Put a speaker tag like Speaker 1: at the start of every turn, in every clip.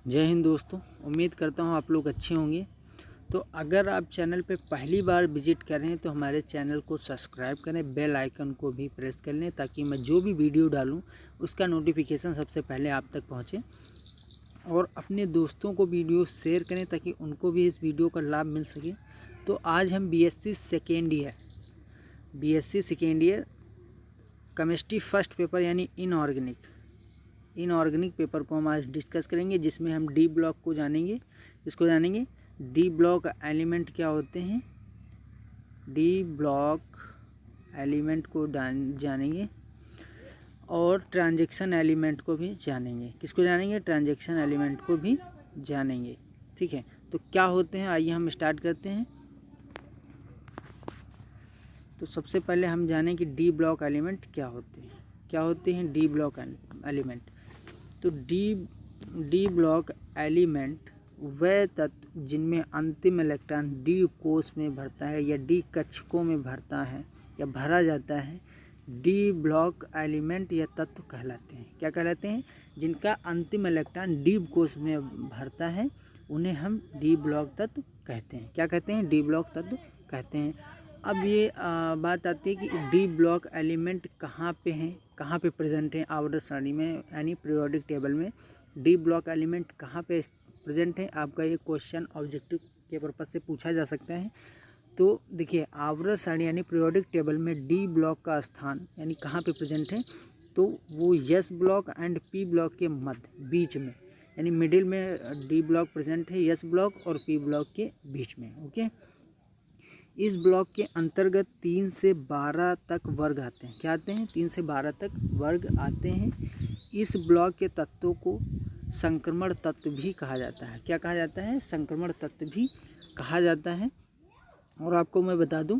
Speaker 1: जय हिंद दोस्तों, उम्मीद करता हूँ आप लोग अच्छे होंगे। तो अगर आप चैनल पे पहली बार विजिट कर रहे हैं तो हमारे चैनल को सब्सक्राइब करें, बेल आइकन को भी प्रेस कर लें ताकि मैं जो भी वीडियो डालूँ उसका नोटिफिकेशन सबसे पहले आप तक पहुँचे। और अपने दोस्तों को वीडियो शेयर करें ताकि उनको भी इस वीडियो का लाभ मिल सके। तो आज हम BSc second year chemistry first paper यानी इनऑर्गेनिक पेपर को हम आज डिस्कस करेंगे, जिसमें हम डी ब्लॉक को जानेंगे। इसको जानेंगे डी ब्लॉक एलिमेंट क्या होते हैं, डी ब्लॉक एलिमेंट को जानेंगे और ट्रांजैक्शन एलिमेंट को भी जानेंगे। किसको जानेंगे? ट्रांजैक्शन एलिमेंट को भी जानेंगे। ठीक है, तो क्या होते हैं आइए हम स्टार्ट करते हैं। तो सबसे पहले हम जानें कि डी ब्लॉक एलिमेंट क्या होते हैं डी ब्लॉक एलिमेंट। तो डी ब्लॉक एलिमेंट वह तत्व जिनमें अंतिम इलेक्ट्रॉन डी कोष में भरता है या डी कक्षकों में भरता है या भरा जाता है, डी ब्लॉक एलिमेंट या तत्व कहलाते हैं। क्या कहलाते हैं? जिनका अंतिम इलेक्ट्रॉन डी कोष में भरता है उन्हें हम डी ब्लॉक तत्व कहते हैं। क्या कहते हैं? डी ब्लॉक तत्व कहते हैं। अब ये बात आती है कि डी ब्लॉक एलिमेंट कहाँ पे हैं, कहाँ पे प्रेजेंट हैं आवर्त सारणी में यानी पीरियोडिक टेबल में डी ब्लॉक एलिमेंट कहाँ पे प्रेजेंट हैं। आपका ये क्वेश्चन ऑब्जेक्टिव के पर्पज से पूछा जा सकता है। तो देखिए आवर्त सारणी यानी पीरियोडिक टेबल में डी ब्लॉक का स्थान यानी कहाँ पे प्रेजेंट है, तो वो S block and P block के मध्य बीच में यानी मिडिल में डी ब्लॉक प्रेजेंट है, एस ब्लॉक और पी ब्लॉक के बीच में। ओके, इस ब्लॉक के अंतर्गत 3 से 12 तक वर्ग आते हैं। क्या आते हैं? 3 से 12 तक वर्ग आते हैं। इस ब्लॉक के तत्वों को संक्रमण तत्व भी कहा जाता है। क्या कहा जाता है? संक्रमण तत्व भी कहा जाता है। और आपको मैं बता दूं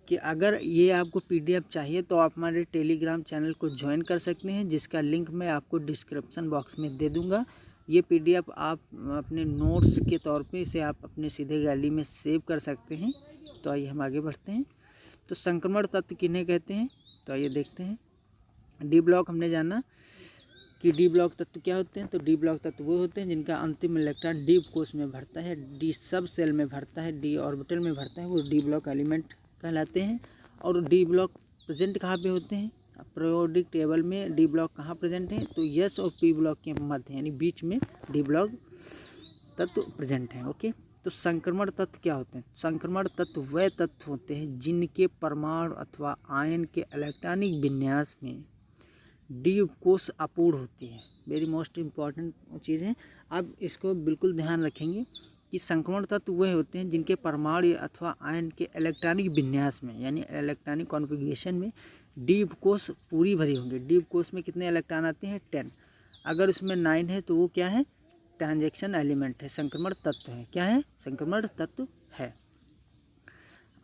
Speaker 1: कि अगर ये आपको पीडीएफ चाहिए तो आप हमारे टेलीग्राम चैनल को ज्वाइन कर सकते हैं, जिसका लिंक मैं आपको डिस्क्रिप्शन बॉक्स में दे दूंगा। ये पीडीएफ आप अपने नोट्स के तौर पे इसे आप अपने सीधे गैलरी में सेव कर सकते हैं। तो आइए हम आगे बढ़ते हैं। तो संक्रमण तत्व किन्हें कहते हैं, तो आइए देखते हैं। डी ब्लॉक हमने जाना कि डी ब्लॉक तत्व क्या होते हैं। तो डी ब्लॉक तत्व वो होते हैं जिनका अंतिम इलेक्ट्रॉन डी कोष में भरता है, डी सब सेल में भरता है, डी ऑर्बिटल में भरता है, वो डी ब्लॉक एलिमेंट कहलाते हैं। और डी ब्लॉक प्रेजेंट कहाँ पे होते हैं? पीरियोडिक टेबल में डी ब्लॉक कहाँ प्रेजेंट है? तो एस और पी ब्लॉक के मध्य यानी बीच में डी ब्लॉक तत्व प्रेजेंट हैं। ओके, तो संक्रमण तत्व क्या होते हैं? संक्रमण तत्व वह तत्व होते हैं जिनके परमाणु अथवा आयन के इलेक्ट्रॉनिक विन्यास में डी कोष अपूर्ण होती है। वेरी मोस्ट इम्पॉर्टेंट चीज़ है, आप इसको बिल्कुल ध्यान रखेंगे कि संक्रमण तत्व वह होते हैं जिनके परमाणु अथवा आयन के इलेक्ट्रॉनिक विन्यास में यानी इलेक्ट्रॉनिक कॉन्फ़िगरेशन में डी कोष पूरी भरी होंगी। डी कोष में कितने इलेक्ट्रॉन आते हैं? 10। अगर उसमें 9 है तो वो क्या है? ट्रांजैक्शन एलिमेंट है, संक्रमण तत्व है। क्या है? संक्रमण तत्व है।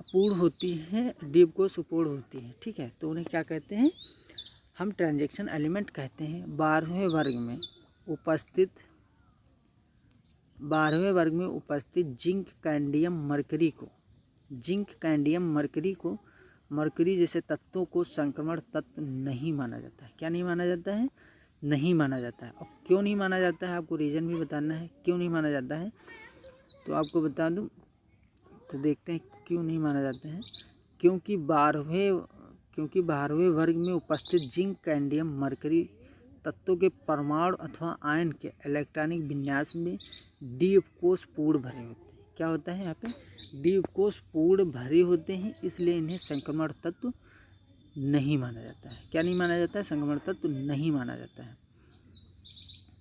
Speaker 1: अपूर्ण होती है, डी कोष अपूर्ण होती है। ठीक है, तो उन्हें क्या कहते हैं? हम ट्रांजैक्शन एलिमेंट कहते हैं। 12वें वर्ग में उपस्थित जिंक कैंडियम मरकरी को मरकरी जैसे तत्वों को संक्रमण तत्व नहीं माना जाता है। क्या नहीं माना जाता है? नहीं माना जाता है। और क्यों नहीं माना जाता है आपको रीज़न भी बताना है क्यों नहीं माना जाता है। तो आपको बता दूं, तो देखते हैं क्यों नहीं माना जाता है। क्योंकि 12वें वर्ग में उपस्थित जिंक कैंडियम मरकरी तत्वों के परमाणु अथवा आयन के इलेक्ट्रॉनिक विन्यास में डी कोष पूर्ण भरे होते हैं। क्या होता है यहाँ पे? डी कोष पूर्ण भरे होते हैं, इसलिए इन्हें संक्रमण तत्व नहीं माना जाता है। क्या नहीं माना जाता है? संक्रमण तत्व नहीं माना जाता है।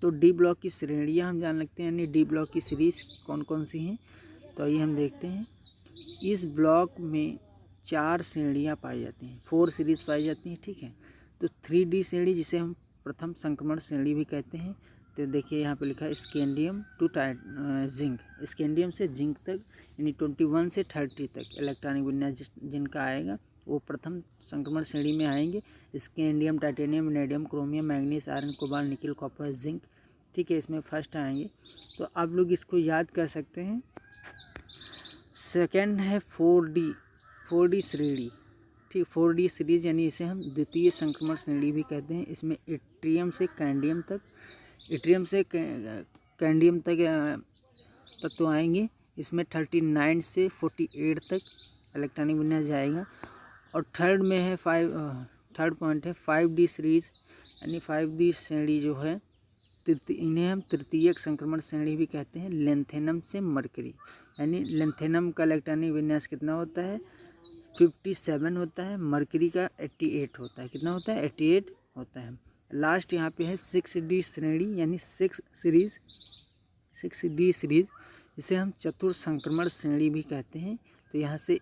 Speaker 1: तो डी ब्लॉक की श्रेणियाँ हम जान लगते हैं यानी डी ब्लॉक की सीरीज कौन कौन सी हैं। तो आइए हम देखते हैं। इस ब्लॉक में 4 श्रेणियाँ पाई जाती हैं, 4 सीरीज पाई जाती हैं। ठीक है, तो 3D श्रेणी जिसे हम प्रथम संक्रमण श्रेणी भी कहते हैं। तो देखिए यहाँ पे लिखा है स्कैंडियम टू जिंक, स्कैंडियम से जिंक तक यानी 21 से 30 तक इलेक्ट्रॉनिक विन्यास जिनका आएगा वो प्रथम संक्रमण श्रेणी में आएंगे। Scandium, titanium, vanadium, chromium, manganese, iron, cobalt, निकल, कॉपर, जिंक। ठीक है, इसमें फर्स्ट आएंगे। तो आप लोग इसको याद कर सकते हैं। सेकेंड है 4D श्रेणी। ठीक, 4D सीरीज यानी इसे हम द्वितीय संक्रमण श्रेणी भी कहते हैं। इसमें इट्रियम से कैंडियम तक, इट्रियम से कैडमियम तक तत्व आएंगे। इसमें 39 से 48 तक इलेक्ट्रॉनिक विन्यास जाएगा। और थर्ड पॉइंट है 5D सीरीज, यानी 5D श्रेणी जो है इन्हें हम तृतीयक संक्रमण श्रेणी भी कहते हैं। लेंथेनम से मरकरी, यानी लेंथेनम का इलेक्ट्रॉनिक विन्यास कितना होता है 57 होता है, मरकरी का 88 होता है। कितना होता है 88 होता है। लास्ट यहाँ पे है 6D श्रेणी, यानी 6D सीरीज, इसे हम चतुर्थ संक्रमण श्रेणी भी कहते हैं। तो यहाँ से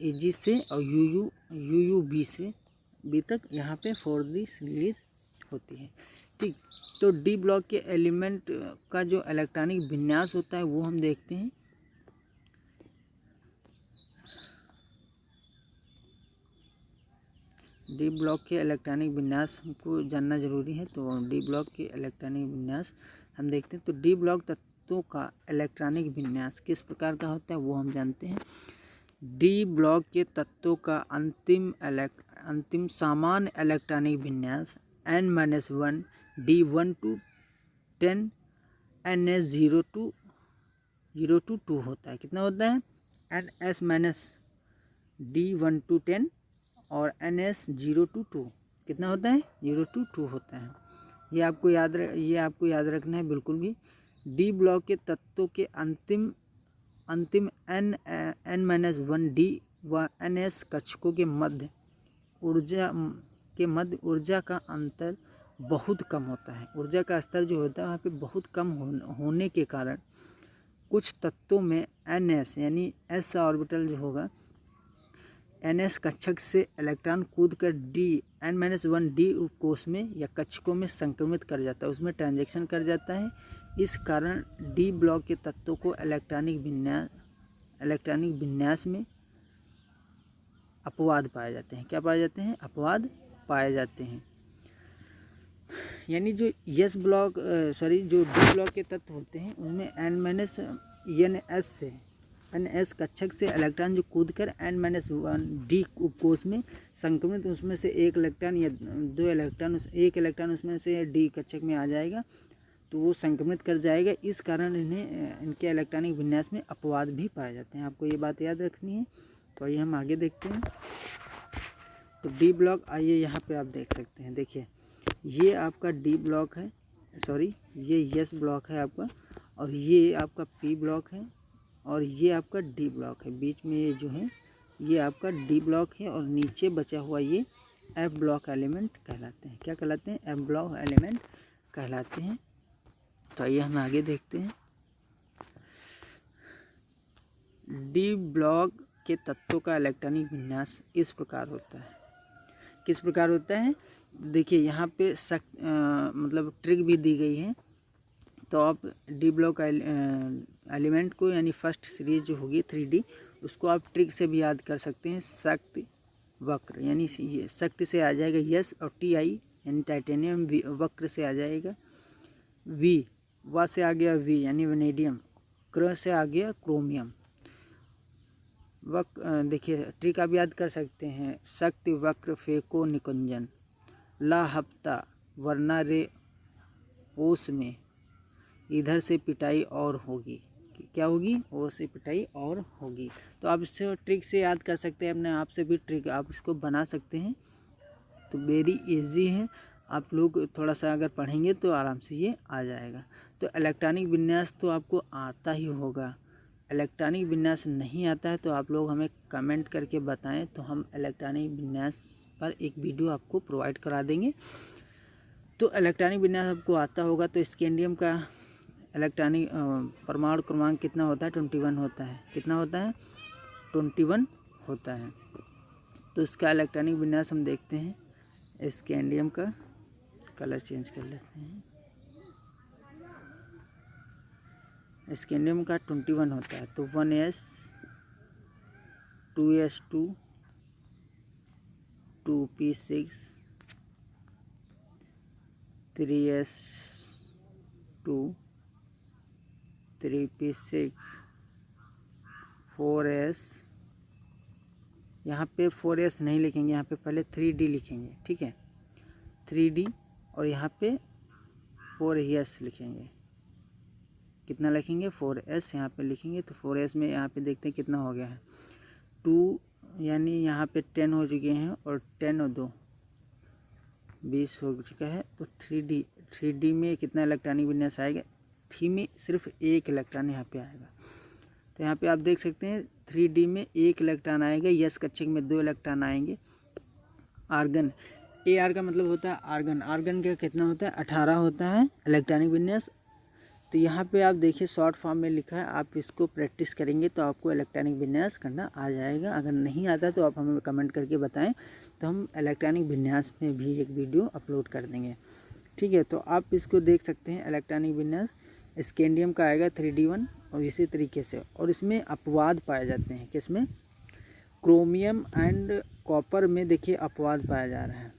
Speaker 1: AG से और UUB से B तक यहाँ पे 4D सीरीज होती है। ठीक, तो डी ब्लॉक के एलिमेंट का जो इलेक्ट्रॉनिक विन्यास होता है वो हम देखते हैं। डी ब्लॉक के इलेक्ट्रॉनिक विन्यास हमको जानना जरूरी है, तो डी ब्लॉक के इलेक्ट्रॉनिक विन्यास हम देखते हैं। तो डी ब्लॉक तत्वों का इलेक्ट्रॉनिक विन्यास किस प्रकार का होता है वो हम जानते हैं। डी ब्लॉक के तत्वों का अंतिम सामान्य इलेक्ट्रॉनिक विन्यास N-1 D1 to 10 NS0 to 2 होता है। कितना होता है NS-D1 to 10 और NS0 to 2 कितना होता है 0 to 2 होता है। ये आपको याद रखना है बिल्कुल भी। डी ब्लॉक के तत्वों के अंतिम N-1 D व NS कक्षकों के मध्य ऊर्जा का अंतर बहुत कम होता है। ऊर्जा का स्तर जो होता है वहाँ पे बहुत कम होने के कारण कुछ तत्वों में NS यानी S ऑर्बिटल जो होगा NS कक्षक से इलेक्ट्रॉन कूद कर N-1 D कोष में या कक्षकों में संक्रमित कर जाता है, उसमें ट्रांजैक्शन कर जाता है। इस कारण डी ब्लॉक के तत्वों को इलेक्ट्रॉनिक विन्यास में अपवाद पाए जाते हैं। क्या पाए जाते हैं अपवाद पाए जाते हैं। यानी जो जो डी ब्लॉक के तत्व होते हैं उनमें NS कक्षक से इलेक्ट्रॉन जो कूद कर N-1 D कोष में संक्रमित, उसमें से एक इलेक्ट्रॉन या दो इलेक्ट्रॉन एक इलेक्ट्रॉन उसमें से D कक्षक में आ जाएगा तो वो संक्रमित कर जाएगा। इस कारण इनके इलेक्ट्रॉनिक विन्यास में अपवाद भी पाए जाते हैं। आपको ये बात याद रखनी है। तो आइए हम आगे देखते हैं। तो डी ब्लॉक, आइए यहाँ पे आप देख सकते हैं। देखिए ये आपका डी ब्लॉक है, ये यस ब्लॉक है आपका, और ये आपका पी ब्लॉक है, और ये आपका डी ब्लॉक है। बीच में ये जो है ये आपका डी ब्लॉक है, और नीचे बचा हुआ ये एफ ब्लॉक एलिमेंट कहलाते हैं। क्या कहलाते हैं एफ ब्लॉक एलिमेंट कहलाते हैं। तो आइए हम आगे देखते हैं। डी ब्लॉक के तत्वों का इलेक्ट्रॉनिक विन्यास इस प्रकार होता है। किस प्रकार होता है देखिए, यहाँ पे मतलब ट्रिक भी दी गई है। तो आप डी ब्लॉक एलिमेंट को यानी फर्स्ट सीरीज जो होगी 3D उसको आप ट्रिक से भी याद कर सकते हैं। शक्ति वक्र यानी ये शक्ति से आ जाएगा यस, और TI यानी टाइटेनियम वक्र से आ जाएगा V, वा से आ गया V यानी वेनेडियम, क्र से आ गया क्रोमियम। देखिए ट्रिक आप याद कर सकते हैं। शक्ति वक्र फेको निकुंजन, ला हफ्ता वरना रे ओस में, इधर से पिटाई और होगी। क्या होगी ओस से पिटाई और होगी। तो आप इससे ट्रिक से याद कर सकते हैं, अपने आप से भी ट्रिक आप इसको बना सकते हैं। तो वेरी इजी है, आप लोग थोड़ा सा अगर पढ़ेंगे तो आराम से ये आ जाएगा। तो इलेक्ट्रॉनिक विन्यास तो आपको आता ही होगा। इलेक्ट्रॉनिक विन्यास नहीं आता है तो आप लोग हमें कमेंट करके बताएं, तो हम इलेक्ट्रॉनिक विन्यास पर एक वीडियो आपको प्रोवाइड करा देंगे। तो इलेक्ट्रॉनिक विन्यास आपको आता होगा। तो स्कैंडियम का इलेक्ट्रॉनिक परमाणु क्रमांक कितना होता है 21 होता है। कितना होता है 21 होता है। तो इसका इलेक्ट्रॉनिक विन्यास हम देखते हैं। स्कैंडियम का कलर चेंज कर लेते हैं। स्कैंडियम का 21 होता है। तो 1s 2s2 2p6 3s2 3p6 4s, यहाँ पे 4s नहीं लिखेंगे, यहाँ पे पहले 3d लिखेंगे। ठीक है 3d, और यहाँ पे 4s लिखेंगे। कितना लिखेंगे 4s यहाँ पे लिखेंगे। तो 4s में यहाँ पे देखते हैं कितना हो गया है 2, यानी यहाँ पे 10 हो चुके हैं और 10 और 2 20 हो चुका है। तो 3D में कितना इलेक्ट्रॉनिक विन्यास आएगा, 3 में सिर्फ एक इलेक्ट्रॉन यहाँ पे आएगा। तो यहाँ पे आप देख सकते हैं 3D में एक इलेक्ट्रॉन आएगा, यस कक्षक में 2 इलेक्ट्रॉन आएंगे। आर्गन, AR का मतलब होता है आर्गन, आर्गन का कितना होता है 18 होता है इलेक्ट्रॉनिक विन्यास। तो यहाँ पे आप देखिए शॉर्ट फॉर्म में लिखा है, आप इसको प्रैक्टिस करेंगे तो आपको इलेक्ट्रॉनिक विन्यास करना आ जाएगा। अगर नहीं आता तो आप हमें कमेंट करके बताएं, तो हम इलेक्ट्रॉनिक विन्यास में भी एक वीडियो अपलोड कर देंगे, ठीक है। तो आप इसको देख सकते हैं इलेक्ट्रॉनिक विन्यास स्कैंडियम का आएगा 3D1 और इसी तरीके से। और इसमें अपवाद पाए जाते हैं, किसमें, क्रोमियम एंड कॉपर में देखिए अपवाद पाया जा रहा है।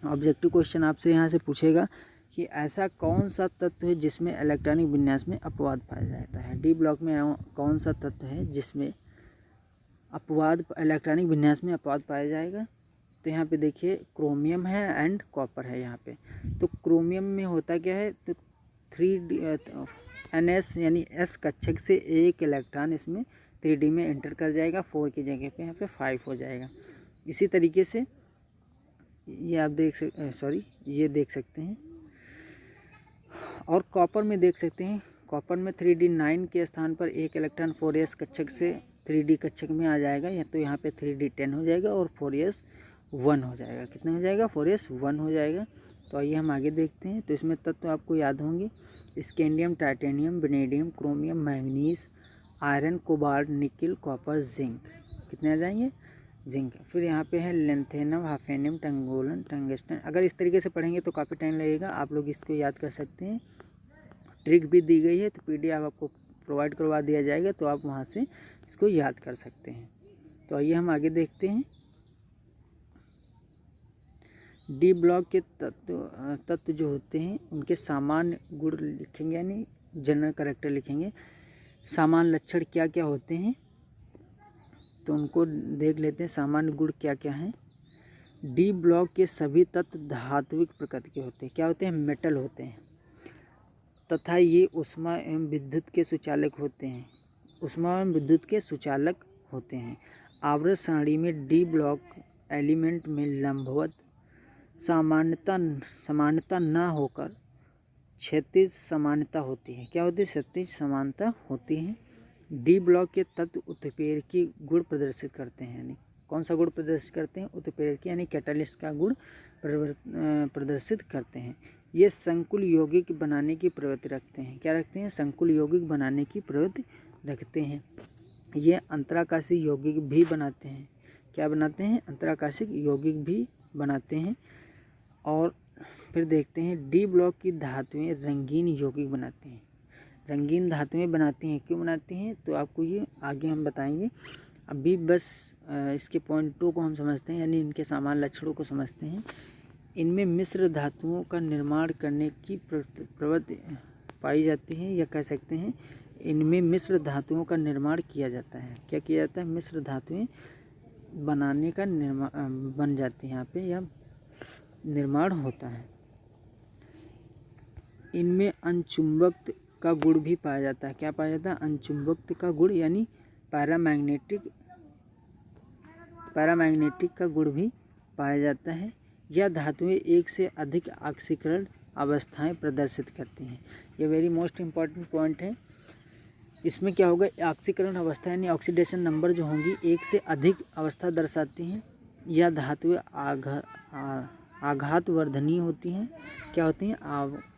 Speaker 1: ऑब्जेक्टिव क्वेश्चन आपसे यहाँ से पूछेगा कि ऐसा कौन सा तत्व है जिसमें इलेक्ट्रॉनिक विन्यास में अपवाद पाया जाता है। डी ब्लॉक में कौन सा तत्व है जिसमें अपवाद इलेक्ट्रॉनिक विन्यास में अपवाद पाया जाएगा। तो यहाँ पे देखिए क्रोमियम है एंड कॉपर है यहाँ पे। तो क्रोमियम में होता क्या है, तो 3NS यानी S कक्षक से एक इलेक्ट्रॉन इसमें 3D में एंटर कर जाएगा, 4 की जगह पे यहाँ पे 5 हो जाएगा। इसी तरीके से ये आप ये देख सकते हैं। और कॉपर में देख सकते हैं, कॉपर में 3D9 के स्थान पर एक इलेक्ट्रॉन 4s कक्षक से 3D कक्षक में आ जाएगा, या तो यहाँ पे 3D10 हो जाएगा और 4s 1 हो जाएगा। कितना हो जाएगा, 4s 1 हो जाएगा। तो आइए हम आगे देखते हैं। तो इसमें तत्व आपको याद होंगे, scandium, titanium, vanadium, chromium, manganese, iron, cobalt, nickel, copper, zinc. कितने आ जाएंगे, जिंक। फिर यहाँ पे है लेंथेनम, हाफेनियम, टंगोलन, टंगस्टन। अगर इस तरीके से पढ़ेंगे तो काफ़ी टाइम लगेगा, आप लोग इसको याद कर सकते हैं। ट्रिक भी दी गई है, तो PDF आपको प्रोवाइड करवा दिया जाएगा, तो आप वहाँ से इसको याद कर सकते हैं। तो आइए हम आगे देखते हैं। डी ब्लॉक के तत्व जो होते हैं उनके सामान्य गुण लिखेंगे, यानी जनरल कैरेक्टर लिखेंगे। सामान्य लक्षण क्या क्या होते हैं, तो उनको देख लेते हैं। सामान्य गुण क्या क्या हैं। डी ब्लॉक के सभी तत्व धात्विक प्रकृति के होते हैं। क्या होते हैं, मेटल होते हैं, तथा ये ऊष्मा एवं विद्युत के सुचालक होते हैं। ऊष्मा एवं विद्युत के सुचालक होते हैं। आवर्त सारणी में डी ब्लॉक एलिमेंट में लंबवत समानता न होकर क्षैतिज समानता होती है। क्या होती है, क्षैतिज समानता होती है। डी ब्लॉक के तत्व उत्प्रेरकी गुण प्रदर्शित करते हैं, यानी कौन सा गुण प्रदर्शित करते हैं, उत्प्रेरकी यानी कैटालिस्ट का गुण प्रदर्शित करते हैं। ये संकुल यौगिक बनाने की प्रवृत्ति रखते हैं। क्या रखते हैं, संकुल यौगिक बनाने की प्रवृत्ति रखते हैं। ये अंतराकाशी यौगिक भी बनाते हैं। क्या बनाते हैं, अंतराकाशिक यौगिक भी बनाते हैं। और फिर देखते हैं डी ब्लॉक की धातुएं रंगीन यौगिक बनाती हैं। रंगीन धातुएं बनाती हैं, क्यों बनाती हैं, तो आपको ये आगे हम बताएंगे। अभी बस इसके पॉइंट 2 को हम समझते हैं, यानी इनके सामान्य लक्षणों को समझते हैं। इनमें मिश्र धातुओं का निर्माण करने की प्रवृत्ति पाई जाती है, या कह सकते हैं इनमें मिश्र धातुओं का निर्माण किया जाता है। क्या किया जाता है, मिश्र धातुएं बनाने का बन जाती हैं यहाँ पे, या निर्माण होता है। इनमें अनचुंबक का गुण भी पाया जाता है। क्या पाया जाता है, अनचुंबक का गुण, यानी पैरामैग्नेटिक का गुण भी पाया जाता है। यह धातुएं एक से अधिक ऑक्सीकरण अवस्थाएं प्रदर्शित करती हैं। यह वेरी मोस्ट इम्पॉर्टेंट पॉइंट है। इसमें क्या होगा, ऑक्सीकरण अवस्था यानी ऑक्सीडेशन नंबर जो होंगी एक से अधिक अवस्था दर्शाती हैं। यह धातुएं आघातवर्धनीय होती हैं। क्या होती हैं,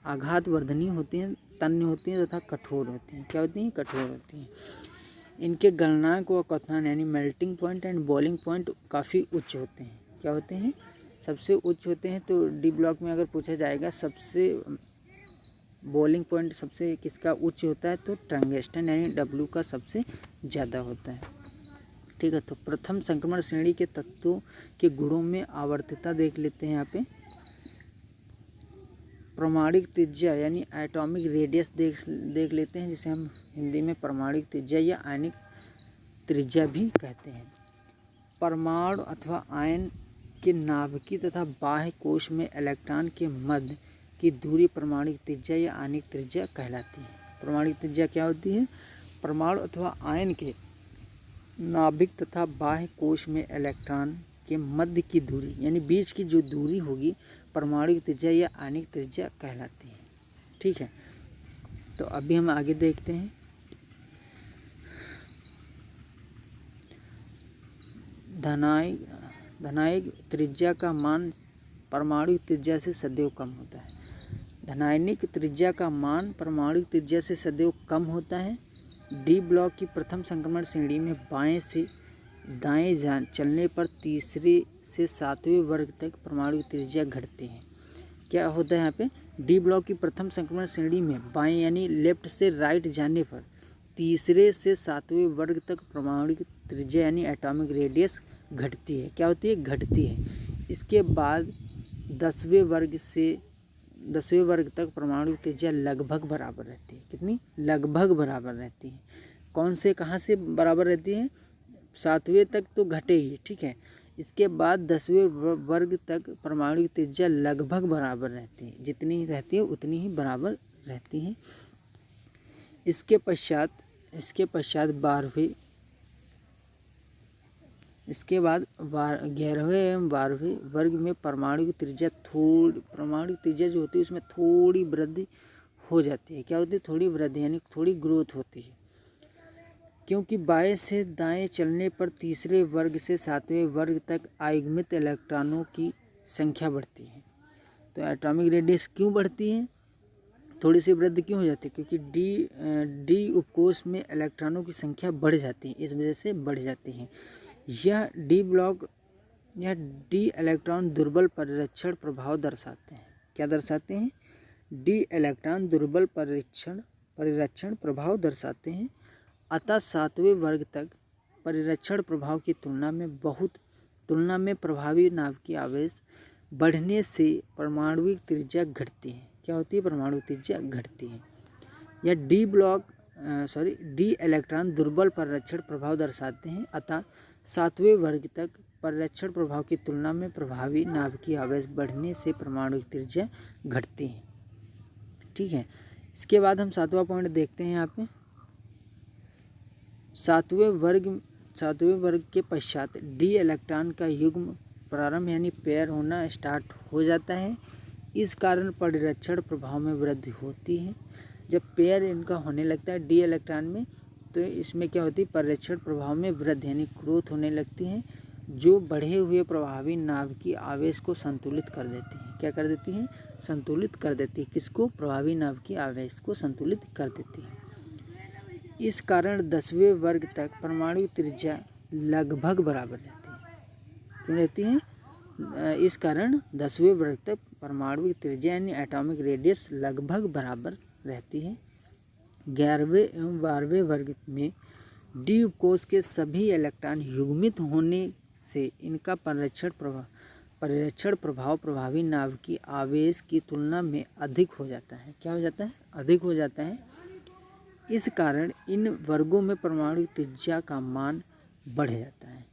Speaker 1: आघातवर्धनीय होती हैं, तन्य होती हैं तथा कठोर होती हैं। क्या होती हैं, कठोर होती हैं। इनके गलनांक व क्वथनांक यानी melting point and boiling point काफ़ी उच्च होते हैं। क्या होते हैं, सबसे उच्च होते हैं। तो डी ब्लॉक में अगर पूछा जाएगा सबसे बॉइलिंग पॉइंट सबसे किसका उच्च होता है, तो टंगस्टन यानी W का सबसे ज़्यादा होता है। ठीक है, तो प्रथम संक्रमण श्रेणी के तत्वों के गुणों में आवर्तता देख लेते हैं। यहाँ पे प्रमाणिक त्रिज्या यानी एटॉमिक रेडियस देख लेते हैं, जिसे हम हिंदी में प्रमाणिक त्रिज्या या आयनिक त्रिज्या भी कहते हैं। परमाणु अथवा आयन के नाभिकीय तथा बाह्य कोश में इलेक्ट्रॉन के मध्य की दूरी प्रमाणिक त्रिज्या या आयनिक त्रिज्या कहलाती है। परमाणु त्रिज्या क्या होती है? परमाणु अथवा आयन के नाभिक तथा बाह्य कोश में इलेक्ट्रॉन के मध्य की दूरी यानी बीच की जो दूरी होगी परमाणु त्रिज्या या आणविक त्रिज्या कहलाती है। ठीक है, तो अभी हम आगे देखते हैं। धनायनिक त्रिज्या का मान परमाणु त्रिज्या से सदैव कम होता है। धनायनिक त्रिज्या का मान परमाणु त्रिज्या से सदैव कम होता है। डी ब्लॉक की प्रथम संक्रमण श्रेणी में बाएं से दाएं चलने पर तीसरे से सातवें वर्ग तक परमाणु त्रिज्या घटती है। क्या होता है यहाँ पे? डी ब्लॉक की प्रथम संक्रमण श्रेणी में बाएं यानी लेफ्ट से राइट जाने पर तीसरे से सातवें वर्ग तक परमाणु त्रिज्या यानी एटॉमिक रेडियस घटती है। क्या होती है? घटती है। इसके बाद 10वें वर्ग तक परमाणु त्रिज्या लगभग बराबर रहती है। कितनी? लगभग बराबर रहती है। कौन से कहाँ से बराबर रहती है? 7वें तक तो घटेगी, ठीक है। इसके बाद 10वें वर्ग तक परमाणु त्रिज्या लगभग बराबर रहती है। जितनी रहती है उतनी ही बराबर रहती है। इसके पश्चात 11वें एवं 12वें वर्ग में परमाणु त्रिज्या जो होती है उसमें थोड़ी वृद्धि हो जाती है। क्या होती है? थोड़ी वृद्धि यानी थोड़ी ग्रोथ होती है, क्योंकि बाएं से दाएं चलने पर तीसरे वर्ग से सातवें वर्ग तक आयुग्मित इलेक्ट्रॉनों की संख्या बढ़ती है। तो एटॉमिक रेडियस क्यों बढ़ती है? थोड़ी सी वृद्धि क्यों हो जाती है? क्योंकि डी उपकोष में इलेक्ट्रॉनों की संख्या बढ़ जाती है, इस वजह से बढ़ जाती है। यह डी इलेक्ट्रॉन दुर्बल परिरक्षण प्रभाव दर्शाते हैं। क्या दर्शाते हैं? डी इलेक्ट्रॉन दुर्बल परिरक्षण प्रभाव दर्शाते हैं। अतः सातवें वर्ग तक परिरक्षण प्रभाव की तुलना में प्रभावी नाभिकीय आवेश बढ़ने से परमाणुविक त्रिज्या घटती है। क्या होती है? परमाणु त्रिज्या घटती है। यह डी इलेक्ट्रॉन दुर्बल परिरक्षण प्रभाव दर्शाते हैं। अतः सातवें वर्ग तक परिरक्षण प्रभाव की तुलना में प्रभावी नाभिकीय आवेश बढ़ने से परमाणुविक त्रिज्या घटती है। ठीक है, इसके बाद हम 7वां पॉइंट देखते हैं। यहाँ पे 7वें वर्ग के पश्चात डी इलेक्ट्रॉन का युग्म प्रारंभ यानी पेयर होना स्टार्ट हो जाता है। इस कारण परिरक्षण प्रभाव में वृद्धि होती है। जब पेयर इनका होने लगता है डी इलेक्ट्रॉन में, तो इसमें क्या होती है? परिरक्षण प्रभाव में वृद्धि यानी ग्रोथ होने लगती है, जो बढ़े हुए प्रभावी नाभिकीय आवेश को संतुलित कर देती है। क्या कर देती है? संतुलित कर देती है। किसको? प्रभावी नाभिकीय आवेश को संतुलित कर देती है। इस कारण 10वें वर्ग तक परमाणु त्रिज्या लगभग बराबर रहती है। क्यों रहती है? इस कारण 10वें वर्ग तक परमाणु त्रिज्या यानी एटॉमिक रेडियस लगभग बराबर रहती है। 11वें एवं 12वें वर्ग में डी उपकोष के सभी इलेक्ट्रॉन युग्मित होने से इनका परिरक्षण प्रभाव प्रभावी नाभिकीय आवेश की तुलना में अधिक हो जाता है। क्या हो जाता है? अधिक हो जाता है। इस कारण इन वर्गों में परमाणु त्रिज्या का मान बढ़ जाता है।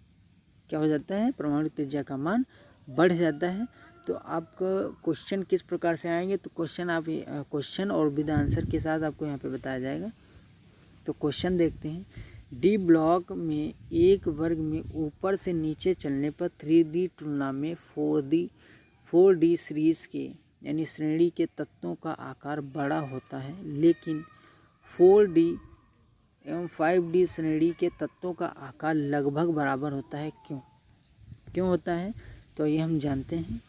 Speaker 1: क्या हो जाता है? परमाणु त्रिज्या का मान बढ़ जाता है। तो आपका क्वेश्चन किस प्रकार से आएंगे? तो क्वेश्चन और विद आंसर के साथ आपको यहाँ पे बताया जाएगा। तो क्वेश्चन देखते हैं। डी ब्लॉक में एक वर्ग में ऊपर से नीचे चलने पर 3D तुलना में 4D सीरीज के यानी श्रेणी के तत्वों का आकार बड़ा होता है, लेकिन 4D एवं 5D श्रेणी के तत्वों का आकार लगभग बराबर होता है। क्यों होता है? तो ये हम जानते हैं।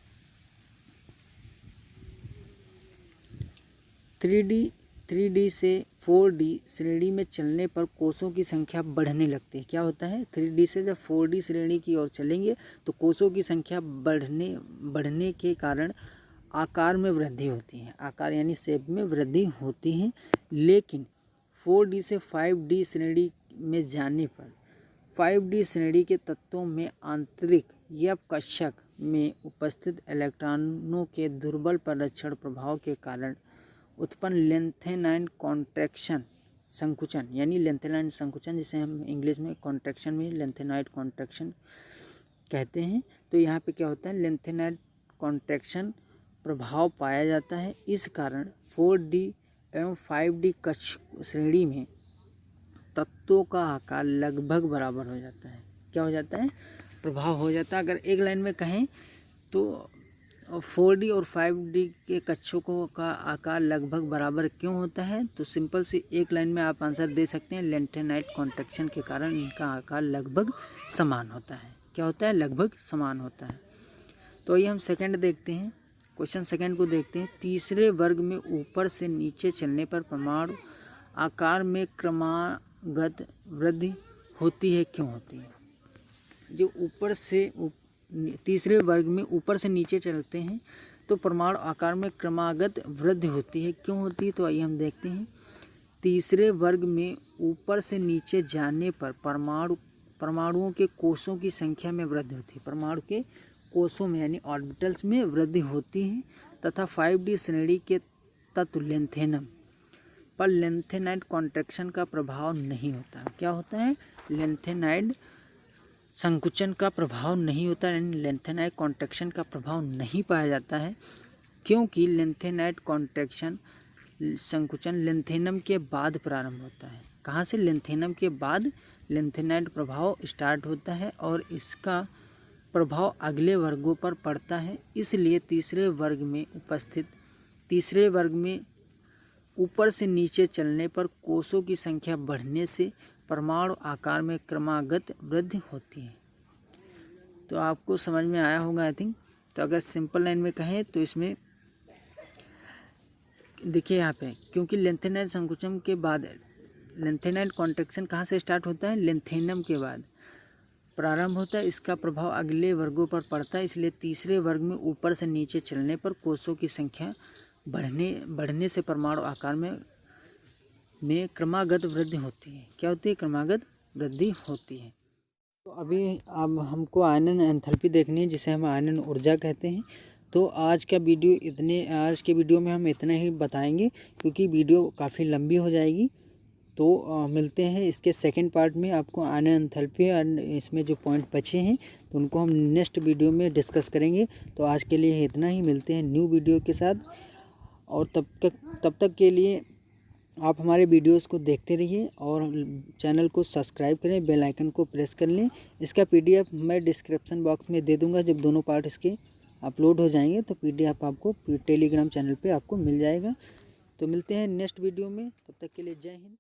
Speaker 1: 3D से 4D श्रेणी में चलने पर कोषों की संख्या बढ़ने लगती है। क्या होता है? 3D से जब 4D श्रेणी की ओर चलेंगे तो कोषों की संख्या बढ़ने के कारण आकार में वृद्धि होती है। आकार यानी शेप में वृद्धि होती है। लेकिन 4D से 5D श्रेणी में जाने पर 5D श्रेणी के तत्वों में आंतरिक या कक्षक में उपस्थित इलेक्ट्रॉनों के दुर्बल परिरक्षण प्रभाव के कारण उत्पन्न लेंथेनाइन कॉन्ट्रैक्शन संकुचन यानी लेंथेनाइन संकुचन, जिसे हम इंग्लिश में कॉन्ट्रैक्शन में लेंथेनाइट कॉन्ट्रैक्शन कहते हैं। तो यहाँ पे क्या होता है? लेंथेनाइट कॉन्ट्रैक्शन प्रभाव पाया जाता है। इस कारण 4D एवं 5D कक्ष श्रेणी में तत्वों का आकार लगभग बराबर हो जाता है। क्या हो जाता है? प्रभाव हो जाता है। अगर एक लाइन में कहें तो 4D और 5D के कक्षों का आकार लगभग बराबर क्यों होता है? तो सिंपल सी एक लाइन में आप आंसर दे सकते हैं, लेंथेनाइट कॉन्ट्रैक्शन के कारण इनका आकार लगभग समान होता है। क्या होता है? लगभग समान होता है। तो ये हम सेकंड देखते हैं, क्वेश्चन सेकंड को देखते हैं। तीसरे वर्ग में ऊपर से नीचे चलने पर परमाणु आकार में क्रमागत वृद्धि होती है, क्यों होती है? जो ऊपर से तीसरे वर्ग में ऊपर से नीचे चलते हैं तो परमाणु आकार में क्रमागत वृद्धि होती है, क्यों होती है? तो आइए हम देखते हैं। तीसरे वर्ग में ऊपर से नीचे जाने पर परमाणुओं के कोषों की संख्या में वृद्धि होती है। परमाणु के कोषों में यानी ऑर्बिटल्स में वृद्धि होती है तथा 5D श्रेणी के तत्व लेंथेनम पर लेंथेनाइट कॉन्ट्रैक्शन का प्रभाव नहीं होता। क्या होता है? लेंथेनाइट संकुचन का प्रभाव नहीं होता, यानी लेंथेनाइट कॉन्ट्रैक्शन का प्रभाव नहीं पाया जाता है, क्योंकि लेंथेनाइट कॉन्ट्रैक्शन संकुचन लेंथेनम के बाद प्रारंभ होता है। कहाँ से? लेंथेनम के बाद लेंथेनाइट प्रभाव स्टार्ट होता है और इसका प्रभाव अगले वर्गों पर पड़ता है। इसलिए तीसरे वर्ग में ऊपर से नीचे चलने पर कोषों की संख्या बढ़ने से परमाणु आकार में क्रमागत वृद्धि होती है। तो आपको समझ में आया होगा आई थिंक। तो अगर सिंपल लाइन में कहें तो इसमें देखिए यहाँ पे, क्योंकि लेंथेनाइट संकुचन के बाद लेंथेनाइट कॉन्ट्रैक्शन कहाँ से स्टार्ट होता है? लेंथेनम के बाद प्रारंभ होता है। इसका प्रभाव अगले वर्गों पर पड़ता है, इसलिए तीसरे वर्ग में ऊपर से नीचे चलने पर कोषों की संख्या बढ़ने से परमाणु आकार में क्रमागत वृद्धि होती है। क्या होती है? क्रमागत वृद्धि होती है। तो अभी अब हमको आयनन एंथैल्पी देखनी है, जिसे हम आयनन ऊर्जा कहते हैं। तो आज के वीडियो में हम इतना ही बताएंगे, क्योंकि वीडियो काफ़ी लंबी हो जाएगी। तो मिलते हैं इसके सेकंड पार्ट में। आपको आयनन एंथैल्पी और इसमें जो पॉइंट बचे हैं तो उनको हम नेक्स्ट वीडियो में डिस्कस करेंगे। तो आज के लिए इतना ही, मिलते हैं न्यू वीडियो के साथ। और तब तक के लिए आप हमारे वीडियोस को देखते रहिए और चैनल को सब्सक्राइब करें, बेल आइकन को प्रेस कर लें। इसका PDF मैं डिस्क्रिप्शन बॉक्स में दे दूंगा। जब दोनों पार्ट इसके अपलोड हो जाएंगे तो PDF आपको टेलीग्राम चैनल पे आपको मिल जाएगा। तो मिलते हैं नेक्स्ट वीडियो में, तब तक के लिए जय हिंद।